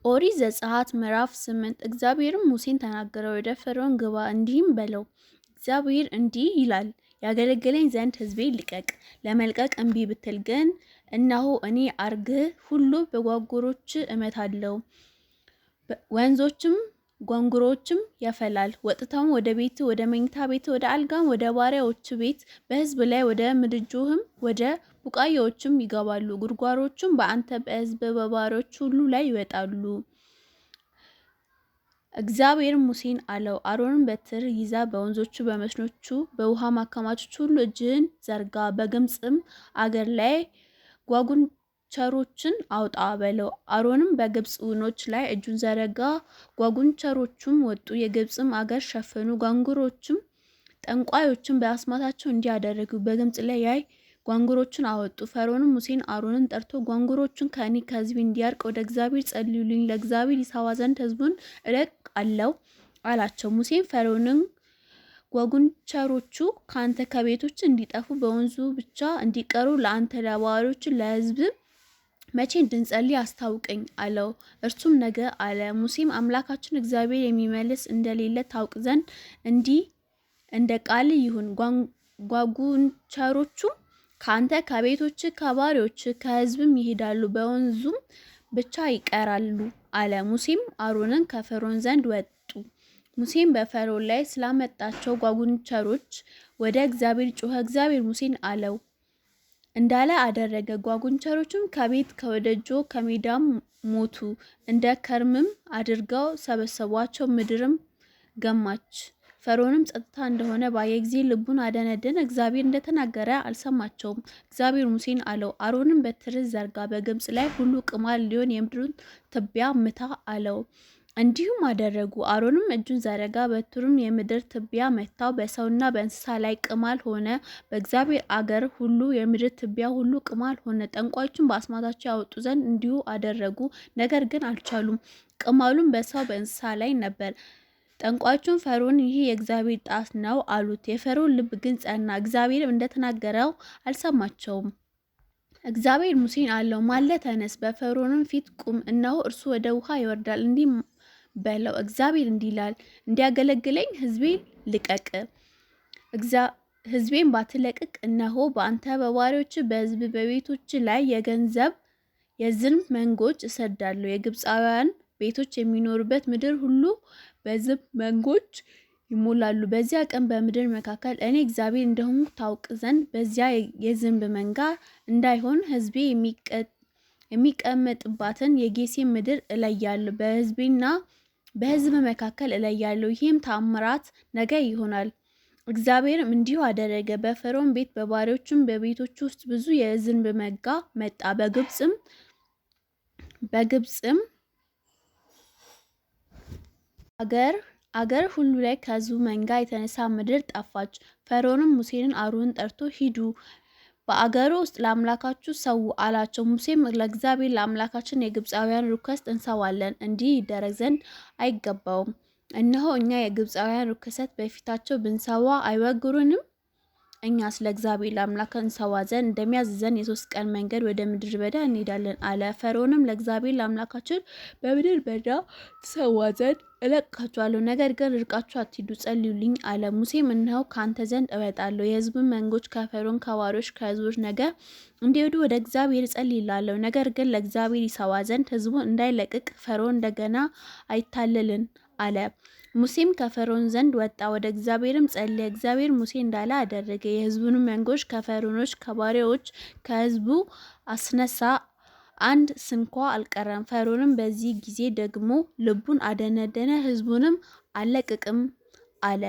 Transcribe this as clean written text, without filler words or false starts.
ኦሪት ዘጸአት ምዕራፍ 8 እግዚአብሔርም ሙሴን ተናገረው፣ ወደ ፈርዖን ግባ እንዲህም በለው፣ እግዚአብሔር እንዲህ ይላል፣ ያገለግለኝ ዘንድ ሕዝቤን ልቀቅ። ለመልቀቅ እምቢ ብትል ግን እነሆ እኔ አርግህ ሁሉ በጓጉሮች እመታለሁ፣ ወንዞችም ጓንጉሮችም ያፈላል። ወጥተውም ወደ ቤት፣ ወደ መኝታ ቤት፣ ወደ አልጋም፣ ወደ ባሪያዎች ቤት፣ በሕዝብ ላይ፣ ወደ ምድጆህም፣ ወደ ቡቃያዎችም ይገባሉ። ጉድጓዶችም በአንተ በሕዝብ በባሪያዎች ሁሉ ላይ ይወጣሉ። እግዚአብሔር ሙሴን አለው፣ አሮንን በትር ይዛ በወንዞቹ፣ በመስኖቹ፣ በውሃ ማከማቾች ሁሉ እጅህን ዘርጋ፣ በግብፅም አገር ላይ ጓጉንቸሮችን አውጣ በለው። አሮንም በግብፅ ውኆች ላይ እጁን ዘረጋ፣ ጓጉንቸሮቹም ወጡ፣ የግብፅም አገር ሸፈኑ። ጓንጉሮችም ጠንቋዮችም በአስማታቸው እንዲህ አደረጉ፣ በግብፅ ላይ ጓንጉሮችን አወጡ። ፈርዖንም ሙሴን አሮንን ጠርቶ ጓንጉሮቹን ከእኔ ከሕዝቤ እንዲያርቅ ወደ እግዚአብሔር ጸልዩልኝ፣ ለእግዚአብሔር ይሠዋ ዘንድ ሕዝቡን እለቅቃለሁ አላቸው። ሙሴም ፈርዖንን ጓጉንቸሮቹ ከአንተ ከቤቶች እንዲጠፉ በወንዙ ብቻ እንዲቀሩ ለአንተ ለባሪያዎች ለሕዝብ መቼ እንድንጸልይ አስታውቀኝ አለው። እርሱም ነገ አለ። ሙሴም አምላካችን እግዚአብሔር የሚመልስ እንደሌለ ታውቅ ዘንድ እንዲህ እንደ ቃል ይሁን፣ ጓጉንቸሮቹ ከአንተ ከቤቶች ከባሪያዎች ከሕዝብም ይሄዳሉ፣ በወንዙም ብቻ ይቀራሉ አለ። ሙሴም አሮንን ከፈርዖን ዘንድ ወጡ። ሙሴም በፈርዖን ላይ ስላመጣቸው ጓጉንቸሮች ወደ እግዚአብሔር ጮኸ። እግዚአብሔር ሙሴን አለው እንዳለ አደረገ። ጓጉንቸሮቹም ከቤት ከወደጆ ከሜዳም ሞቱ፣ እንደ ከርምም አድርገው ሰበሰቧቸው። ምድርም ገማች። ፈርዖንም ጸጥታ እንደሆነ ባየ ጊዜ ልቡን አደነደነ፣ እግዚአብሔር እንደተናገረ አልሰማቸውም። እግዚአብሔር ሙሴን አለው፣ አሮንን በትርህ ዘርጋ፣ በግብፅ ላይ ሁሉ ቅማል ሊሆን የምድሩን ትቢያ ምታ አለው። እንዲሁም አደረጉ። አሮንም እጁን ዘረጋ፣ በትሩም የምድር ትቢያ መታው፣ በሰውና በእንስሳ ላይ ቅማል ሆነ። በእግዚአብሔር አገር ሁሉ የምድር ትቢያ ሁሉ ቅማል ሆነ። ጠንቋዮቹም በአስማታቸው ያወጡ ዘንድ እንዲሁ አደረጉ፣ ነገር ግን አልቻሉም። ቅማሉም በሰው በእንስሳ ላይ ነበር። ጠንቋዮቹም ፈርዖን ይህ የእግዚአብሔር ጣት ነው አሉት። የፈርዖን ልብ ግን ጸና፣ እግዚአብሔርም እንደተናገረው አልሰማቸውም። እግዚአብሔር ሙሴን አለው፣ ማልደህ ተነስ፣ በፈርዖንም ፊት ቁም፣ እነሆ እርሱ ወደ ውሃ ይወርዳል። እንዲህ በለው፣ እግዚአብሔር እንዲህ ይላል፣ እንዲያገለግለኝ ሕዝቤን ልቀቅ። ሕዝቤን ባትለቅቅ እነሆ በአንተ በባሪያዎች በሕዝብ በቤቶች ላይ የዝንብ መንጎች እሰዳለሁ። የግብፃውያን ቤቶች የሚኖሩበት ምድር ሁሉ በዝንብ መንጎች ይሞላሉ። በዚያ ቀን በምድር መካከል እኔ እግዚአብሔር እንደሆንኩ ታውቅ ዘንድ በዚያ የዝንብ መንጋ እንዳይሆን ሕዝቤ የሚቀመጥባትን የጌሤም ምድር እለያለሁ፣ በሕዝቤና በሕዝብ መካከል እለያለሁ። ይህም ተአምራት ነገ ይሆናል። እግዚአብሔርም እንዲሁ አደረገ። በፈርዖን ቤት በባሪያዎቹም በቤቶቹ ውስጥ ብዙ የዝንብ መንጋ መጣ። በግብፅም አገር ሁሉ ላይ ከሕዝቡ መንጋ የተነሳ ምድር ጠፋች። ፈርዖንም ሙሴን አሮንን ጠርቶ ሂዱ፣ በአገሩ ውስጥ ለአምላካችሁ ሰዉ አላቸው። ሙሴም ለእግዚአብሔር ለአምላካችን የግብፃውያን ርኩሰት እንሰዋለን፣ እንዲህ ይደረግ ዘንድ አይገባውም። እነሆ እኛ የግብፃውያን ርኩሰት በፊታቸው ብንሰዋ አይወግሩንም? እኛ ስለ እግዚአብሔር ለአምላክ እንሰዋ ዘንድ እንደሚያዝዘን የ3 ቀን መንገድ ወደ ምድረ በዳ እንሄዳለን አለ። ፈርዖንም ለእግዚአብሔር ለአምላካችን በምድረ በዳ ትሰዋ ዘንድ እለቅቃችኋለሁ፣ ነገር ግን ርቃችሁ አትሂዱ፣ ጸልዩልኝ አለ። ሙሴም እነሆ ከአንተ ዘንድ እወጣለሁ፣ የሕዝቡን መንጎች ከፈርዖን ከባሪያዎች ከሕዝቦች ነገ እንዲሄዱ ወደ እግዚአብሔር እጸልይላለሁ። ነገር ግን ለእግዚአብሔር ይሰዋ ዘንድ ሕዝቡን እንዳይለቅቅ ፈርዖን እንደገና አይታለልን አለ። ሙሴም ከፈርዖን ዘንድ ወጣ፣ ወደ እግዚአብሔርም ጸለየ። እግዚአብሔር ሙሴ እንዳለ አደረገ። የሕዝቡን መንጎች ከፈርዖኖች ከባሪያዎች ከሕዝቡ አስነሳ፣ አንድ ስንኳ አልቀረም። ፈርዖንም በዚህ ጊዜ ደግሞ ልቡን አደነደነ፣ ሕዝቡንም አልለቅቅም አለ።